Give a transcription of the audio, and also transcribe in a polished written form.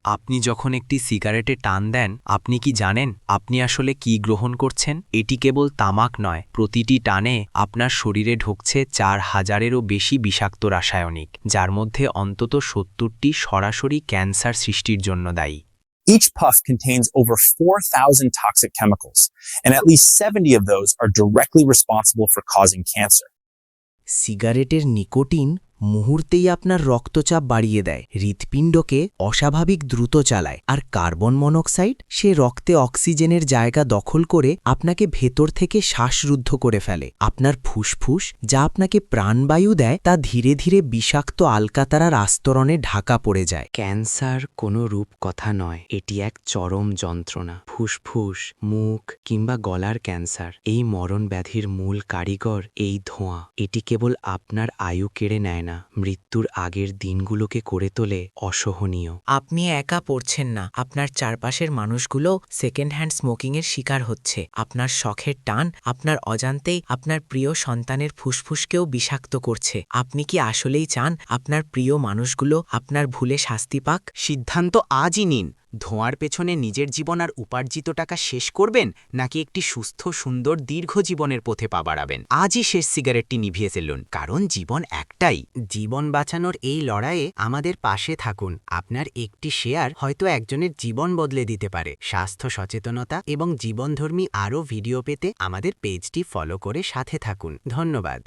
আপনি যখন একটি সিগারেটে টান দেন, আপনি কি জানেন আপনি আসলে কি গ্রহণ করছেন? এটি কেবল তামাক নয়, প্রতিটি টানে আপনার শরীরে ঢুকছে ৪,০০০-এরও বেশি বিষাক্ত রাসায়নিক, যার মধ্যে অন্তত ৭০টি সরাসরি ক্যান্সার সৃষ্টির জন্য দায়ী। Each puff contains over 4,000 toxic chemicals, and at least 70 of those are directly responsible for causing cancer. সিগারেটের নিকোটিন মুহূর্তেই আপনার রক্তচাপ বাড়িয়ে দেয়, হৃৎপিণ্ডকে অস্বাভাবিক দ্রুত চালায়, আর কার্বন মনোক্সাইড সে রক্তে অক্সিজেনের জায়গা দখল করে আপনাকে ভেতর থেকে শ্বাসরুদ্ধ করে ফেলে। আপনার ফুসফুস যা আপনাকে প্রাণবায়ু দেয় তা ধীরে ধীরে বিষাক্ত আলকাতারার আস্তরণে ঢাকা পড়ে যায়। ক্যান্সার কোনো রূপকথা নয়, এটি এক চরম যন্ত্রণা। ফুসফুস, মুখ কিংবা গলার ক্যান্সার, এই মরণ ব্যাধির মূল কারিগর এই ধোঁয়া। এটি কেবল আপনার আয়ু কেড়ে নেয় না, মৃত্যুর আগের দিনগুলোকে করে তোলে অসহনীয়। আপনি একা পড়ছেন না, আপনার চারপাশের মানুষগুলো সেকেন্ড হ্যান্ড স্মোকিংয়ের শিকার হচ্ছে। আপনার শখের টান আপনার অজান্তেই আপনার প্রিয় সন্তানের ফুসফুসকেও বিষাক্ত করছে। আপনি কি আসলেই চান আপনার প্রিয় মানুষগুলো আপনার ভুলে শাস্তি পাক? সিদ্ধান্ত আজই নিন। ধোঁয়ার পেছনে নিজের জীবন আর উপার্জিত টাকা শেষ করবেন, নাকি একটি সুস্থ সুন্দর দীর্ঘ জীবনের পথে পা বাড়াবেন? আজই শেষ সিগারেটটি নিভিয়ে ফেলুন, কারণ জীবন একটাই। জীবন বাঁচানোর এই লড়াইয়ে আমাদের পাশে থাকুন। আপনার একটি শেয়ার হয়তো একজনের জীবন বদলে দিতে পারে। স্বাস্থ্য সচেতনতা এবং জীবনধর্মী আরও ভিডিও পেতে আমাদের পেজটি ফলো করে সাথে থাকুন। ধন্যবাদ।